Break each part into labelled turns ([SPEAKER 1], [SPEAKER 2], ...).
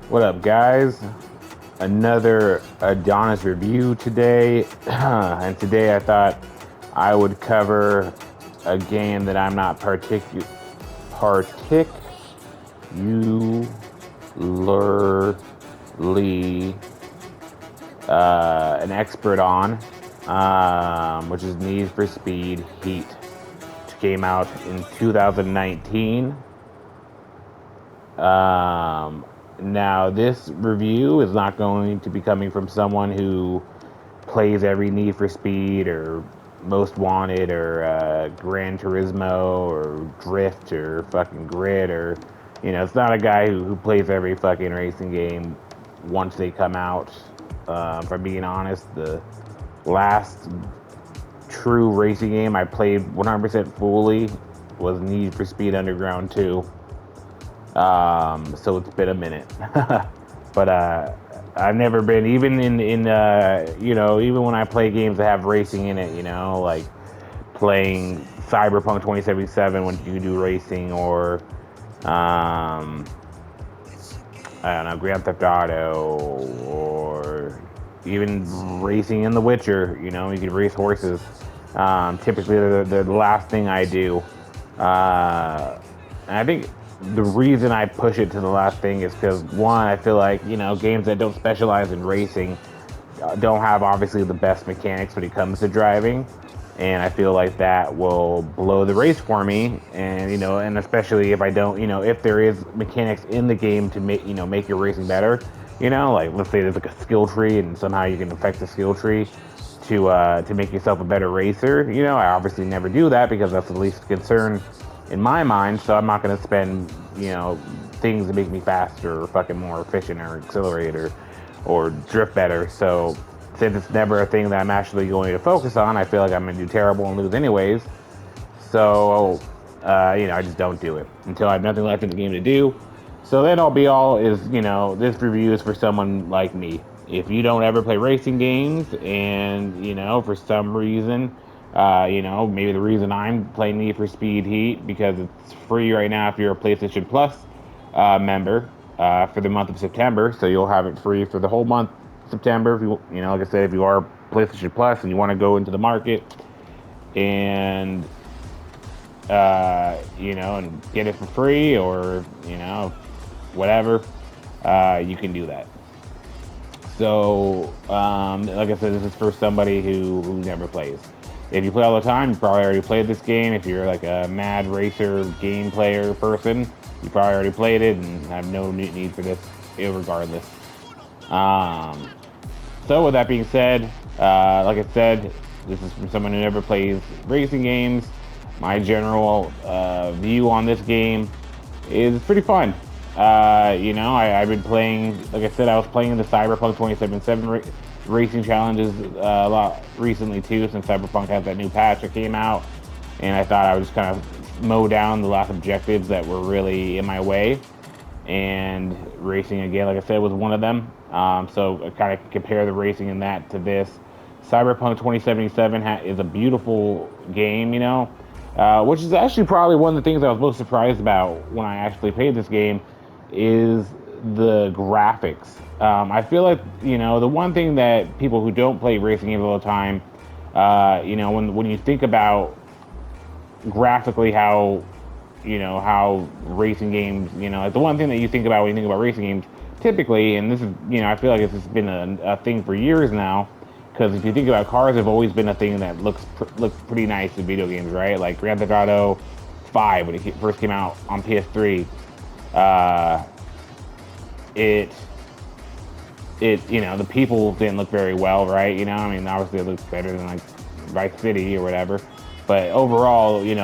[SPEAKER 1] What up, guys? Another Adonis review today. And today I thought I would cover a game that I'm not particularly an expert on, which is Need for Speed Heat, which came out in 2019. Now, this review is not going to be coming from someone who plays every Need for Speed or Most Wanted or Gran Turismo or Drift or fucking Grid or, it's not a guy who plays every fucking racing game once they come out. If I'm being honest, the last true racing game I played 100% fully was Need for Speed Underground 2. So it's been a minute. But I've never been even even when I play games that have racing in it, like playing Cyberpunk 2077 when you do racing, or I don't know, Grand Theft Auto, or even racing in The Witcher. You can race horses. Typically, they're the last thing I do. And I think the reason I push it to the last thing is because, one, I feel like, games that don't specialize in racing don't have obviously the best mechanics when it comes to driving. And I feel like that will blow the race for me. And, and especially if I don't, if there is mechanics in the game to make your racing better, like let's say there's like a skill tree and somehow you can affect the skill tree to make yourself a better racer. I obviously never do that because that's the least concern in my mind, so I'm not going to spend, things to make me faster or fucking more efficient or accelerate or drift better. So since it's never a thing that I'm actually going to focus on, I feel like I'm going to do terrible and lose anyways. So, I just don't do it until I have nothing left in the game to do. So then all be all is, this review is for someone like me. If you don't ever play racing games and, for some reason, maybe the reason I'm playing Need for Speed Heat because it's free right now if you're a PlayStation Plus member for the month of September. So you'll have it free for the whole month September. If like I said, if you are PlayStation Plus and you want to go into the market and and get it for free or whatever, you can do that. So, like I said, this is for somebody who never plays. If you play all the time, you probably already played this game. If you're like a mad racer game player person, you probably already played it and have no need for this, regardless. So with that being said, like I said, this is from someone who never plays racing games. My general view on this game is pretty fun. I've been playing, like I said, I was playing the Cyberpunk 2077 racing challenges a lot recently too, since Cyberpunk has that new patch that came out. And I thought I would just kind of mow down the last objectives that were really in my way. And racing again, like I said, was one of them. So I kind of compare the racing in that to this. Cyberpunk 2077 is a beautiful game, which is actually probably one of the things I was most surprised about when I actually played this game is the graphics. I feel like, the one thing that people who don't play racing games all the time, when you think about graphically how racing games, like the one thing that you think about when you think about racing games, typically, and this is, I feel like this has been a thing for years now, because if you think about cars, have always been a thing that looks pretty nice in video games, right? Like Grand Theft Auto 5 when it first came out on PS3, the people didn't look very well, right? Obviously it looks better than like Vice City or whatever. But overall, you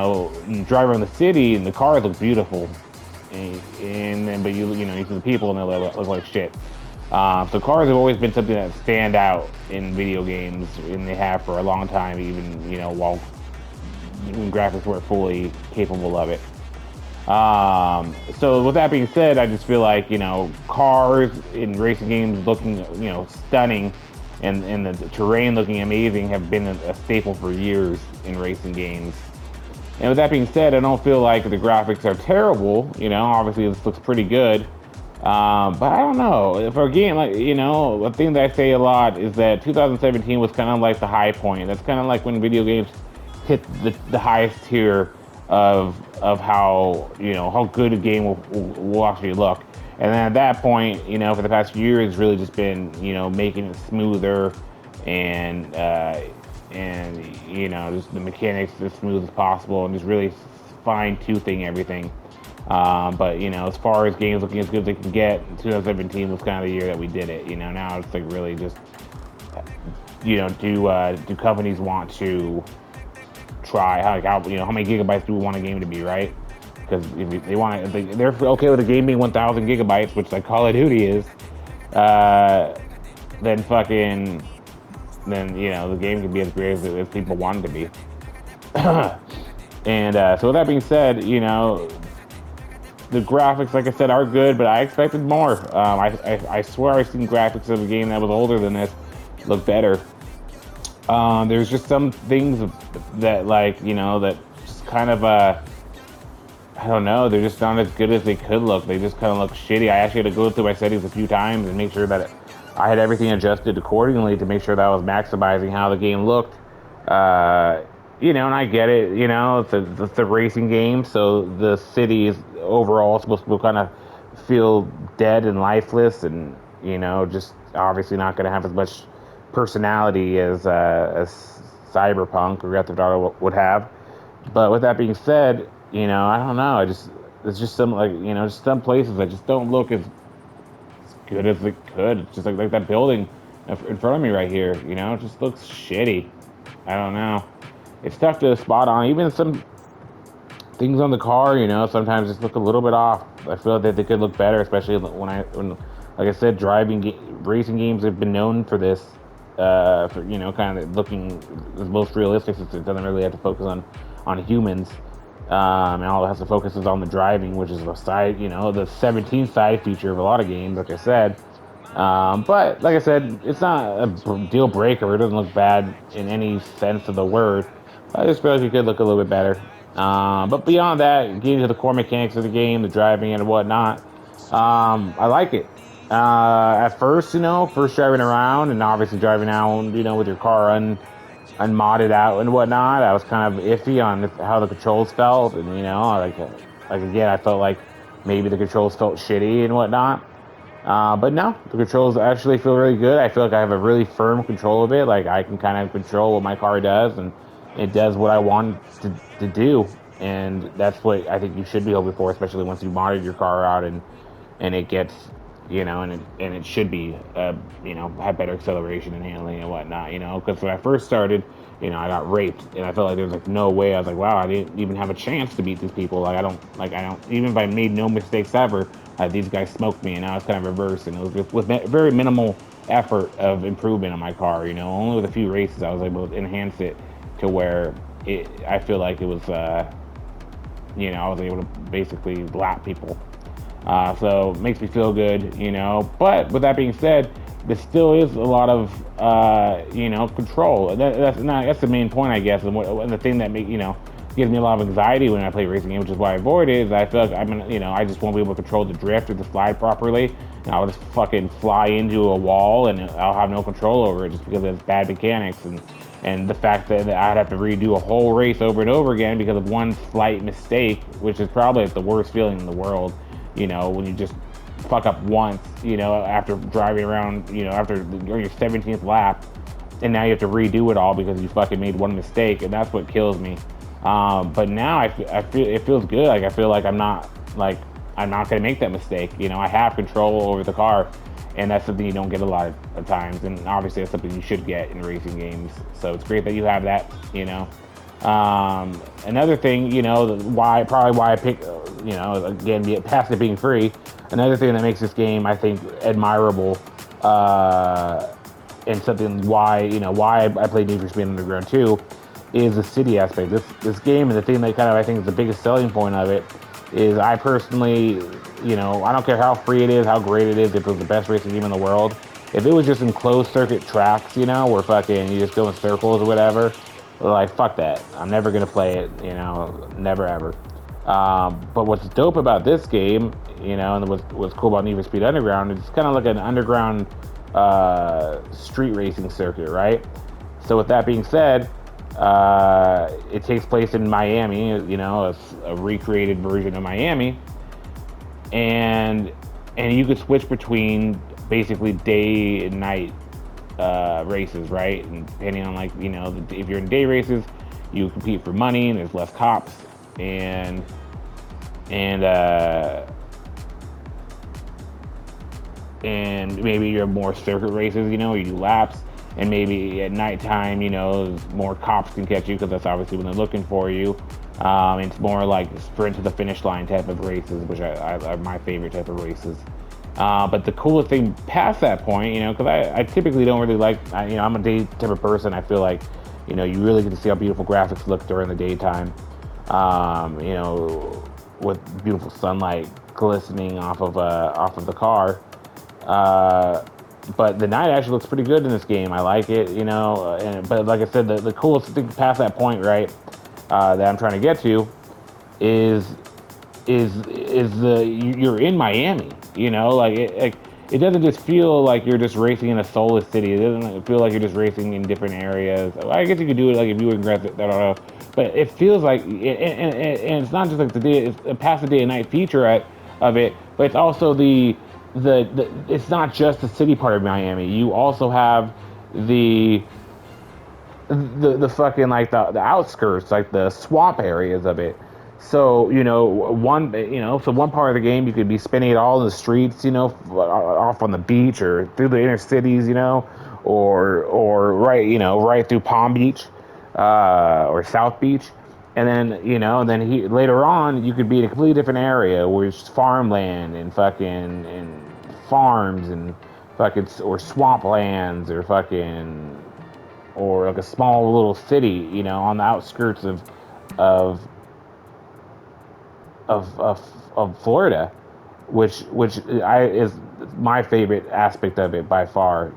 [SPEAKER 1] drive around the city and the cars look beautiful, and then but you see the people and they look like shit. So cars have always been something that stand out in video games, and they have for a long time, even while when graphics weren't fully capable of it. So with that being said, I just feel like cars in racing games looking stunning, and the terrain looking amazing have been a staple for years in racing games. And with that being said, I don't feel like the graphics are terrible. Obviously this looks pretty good. But I don't know. For a game, like, a thing that I say a lot is that 2017 was kind of like the high point. That's kind of like when video games hit the highest tier of how good a game will actually look. And then at that point, for the past few years, it's really just been making it smoother and just the mechanics as smooth as possible, and just really fine toothing everything. But as far as games looking as good as they can get, 2017 was kind of the year that we did it. Now it's like really just, do companies want to try how many gigabytes do we want a game to be, right? Because if they want to, if they're okay with a game being 1,000 gigabytes, which like Call of Duty is, then the game can be as great as people want it to be. And so with that being said, the graphics, like I said, are good, but I expected more. I swear I've seen graphics of a game that was older than this look better. There's just some things that that just kind of I don't know, they're just not as good as they could look. They just kind of look shitty. I actually had to go through my settings a few times and make sure that I had everything adjusted accordingly to make sure that I was maximizing how the game looked. And I get it, it's a racing game, so the city is overall supposed to kind of feel dead and lifeless, and just obviously not going to have as much personality as Cyberpunk or Grand Theft Auto would have. But with that being said, I don't know. It's just some just some places that just don't look as good as it could. It's just like that building in front of me right here. It just looks shitty. I don't know. It's tough to spot on. Even some things on the car, sometimes just look a little bit off. I feel that they could look better, especially when like I said, racing games have been known for this. For kind of looking the most realistic, since it doesn't really have to focus on humans. And all it has to focus is on the driving, which is the side, the 17 side feature of a lot of games, like I said. But like I said, it's not a deal breaker. It doesn't look bad in any sense of the word. I just feel like it could look a little bit better. But beyond that, getting to the core mechanics of the game, the driving and whatnot, I like it. At first, first driving around and obviously driving out, with your car unmodded out and whatnot, I was kind of iffy on how the controls felt, and like again, I felt like maybe the controls felt shitty and whatnot. But no, the controls actually feel really good. I feel like I have a really firm control of it. Like I can kind of control what my car does, and it does what I want to do. And that's what I think you should be hoping for, especially once you modded your car out and it gets, and it should be, have better acceleration and handling and whatnot, because when I first started, I got raped, and I felt like there was like no way. I was like, wow, I didn't even have a chance to beat these people. Like I don't, even if I made no mistakes ever, these guys smoked me, and now it's kind of reversed, and it was just with very minimal effort of improvement on my car, only with a few races I was able to enhance it to where I feel like it was, I was able to basically lap people. So it makes me feel good, But with that being said, there still is a lot of, control. That's the main point, I guess, and the thing that gives me a lot of anxiety when I play racing games, which is why I avoid it. Is I feel like I just won't be able to control the drift or the slide properly, and I'll just fucking fly into a wall, and I'll have no control over it just because it's bad mechanics and the fact that I'd have to redo a whole race over and over again because of one slight mistake, which is probably the worst feeling in the world. When you just fuck up once, after driving around, after your 17th lap, and now you have to redo it all because you fucking made one mistake, and that's what kills me. But now I feel it feels good. Like I feel like I'm not gonna make that mistake. I have control over the car, and that's something you don't get a lot of times. And obviously, that's something you should get in racing games. So it's great that you have that. Another thing, why I pick, again, past it being free, another thing that makes this game, I think, admirable, and something why I played Need for Speed Underground 2 is the city aspect. This game, and the thing that kind of I think is the biggest selling point of it is I personally, I don't care how free it is, how great it is, if it was the best racing game in the world. If it was just in closed circuit tracks, where fucking you just go in circles or whatever, like fuck that. I'm never gonna play it, never ever. But what's dope about this game, and what's cool about Need for Speed Underground, it's kind of like an underground street racing circuit, right? So with that being said, it takes place in Miami, a recreated version of Miami, and you could switch between basically day and night races, right? And depending on if you're in day races, you compete for money, and there's less cops, and and uh, and maybe you're more circuit races, you do laps, and maybe at nighttime, more cops can catch you because that's obviously when they're looking for you. It's more like sprint to the finish line type of races, which I are my favorite type of races. But the coolest thing past that point, because I typically don't really like, I'm a day type of person. I feel like, you really get to see how beautiful graphics look during the daytime. With beautiful sunlight glistening off of the car. But the night actually looks pretty good in this game. I like it, but like I said, the coolest thing past that point, right, that I'm trying to get to is you're in Miami, it doesn't just feel like you're just racing in a soulless city. It doesn't feel like you're just racing in different areas. I guess you could do it like if you were in Grand Theft, I don't know, but it feels like, and it's not just like it's past the day and night feature of it, but it's also the it's not just the city part of Miami. You also have the the fucking like the outskirts, like the swamp areas of it. So one part of the game you could be spending it all in the streets, off on the beach or through the inner cities, or right, right through Palm Beach, or South Beach, and then later on you could be in a completely different area where it's farmland and fucking and farms and fucking or swamplands or fucking or like a small little city, on the outskirts of of Florida, which I is my favorite aspect of it by far.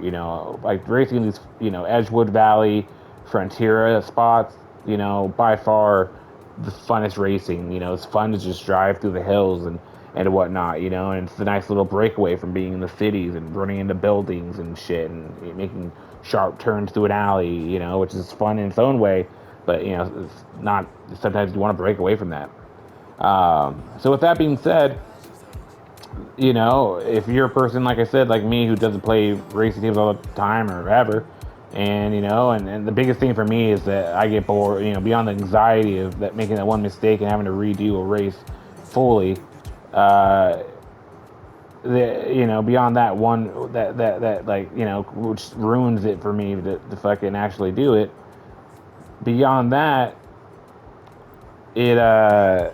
[SPEAKER 1] Like racing these, Edgewood Valley, Frontiera spots. By far the funnest racing. It's fun to just drive through the hills and whatnot. And it's a nice little breakaway from being in the cities and running into buildings and shit and making sharp turns through an alley. Which is fun in its own way, but it's not. Sometimes you want to break away from that. So with that being said, if you're a person like I said, like me, who doesn't play racing games all the time or ever, and the biggest thing for me is that I get bored, beyond the anxiety of that making that one mistake and having to redo a race fully. Uh, beyond that one that like which ruins it for me to fucking actually do it. Beyond that, it I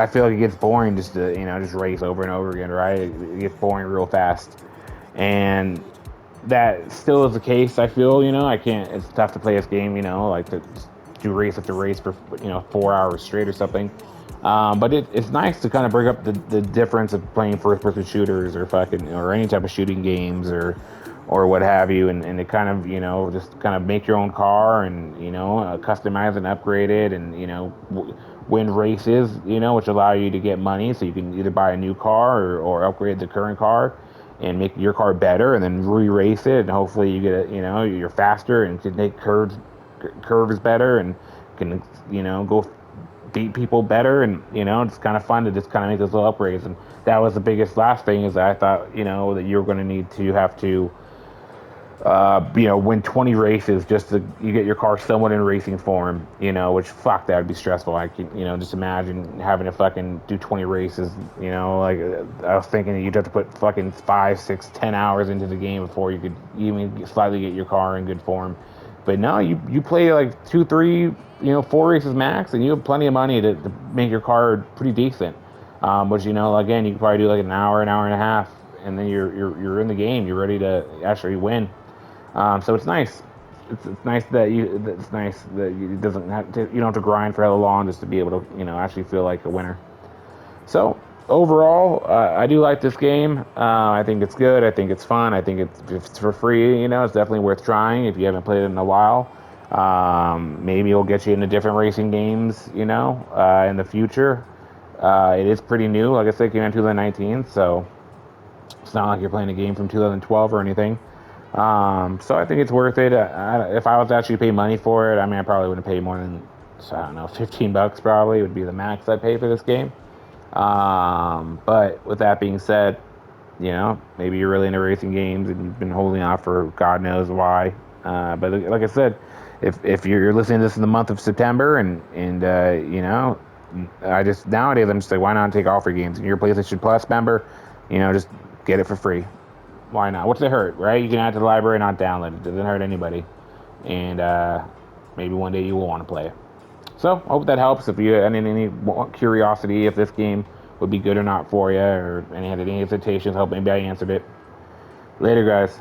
[SPEAKER 1] feel like it gets boring just to just race over and over again, right? It gets boring real fast, and that still is the case. I feel I can't. It's tough to play this game, like to just do race after race for 4 hours straight or something. But it's nice to kind of bring up the difference of playing first person shooters or fucking or any type of shooting games or what have you, and to kind of just kind of make your own car and customize and upgrade it, and win races, which allow you to get money, so you can either buy a new car or upgrade the current car and make your car better, and then re-race it, and hopefully you get you're faster and can make curves better, and can go beat people better, and it's kind of fun to just kind of make those little upgrades. And that was the biggest last thing, is that I thought that you're going to need to have to win 20 races just to you get your car somewhat in racing form, which fuck, that would be stressful. I can, just imagine having to fucking do 20 races, like I was thinking that you'd have to put fucking 5, 6, 10 hours into the game before you could even slightly get your car in good form. But no, you play like 2, 3, 4 races max, and you have plenty of money to make your car pretty decent. Which again, you can probably do like an hour and a half, and then you're in the game. You're ready to actually win. So it's nice. It's nice that it's nice that you doesn't have to, you don't have to grind for hella long just to be able to actually feel like a winner. So overall, I do like this game. I think it's good. I think it's fun. I think if it's for free, it's definitely worth trying if you haven't played it in a while. Maybe it'll get you into different racing games, in the future. It is pretty new. Like I said, it came out in 2019, so it's not like you're playing a game from 2012 or anything. So I think it's worth it. If I was to actually pay money for it, I mean, I probably wouldn't pay more than, I don't know, $15 probably would be the max I'd pay for this game. But with that being said, maybe you're really into racing games and you've been holding out for God knows why. But like I said, if you're listening to this in the month of September and I just nowadays I'm just like, why not take offer games? If you're a PlayStation Plus member, just get it for free. Why not? What's it hurt, right? You can add to the library and not download it. It doesn't hurt anybody. And maybe one day you will want to play it. So, hope that helps. If you had any curiosity if this game would be good or not for you, or any had any hesitations, hope maybe I answered it. Later, guys.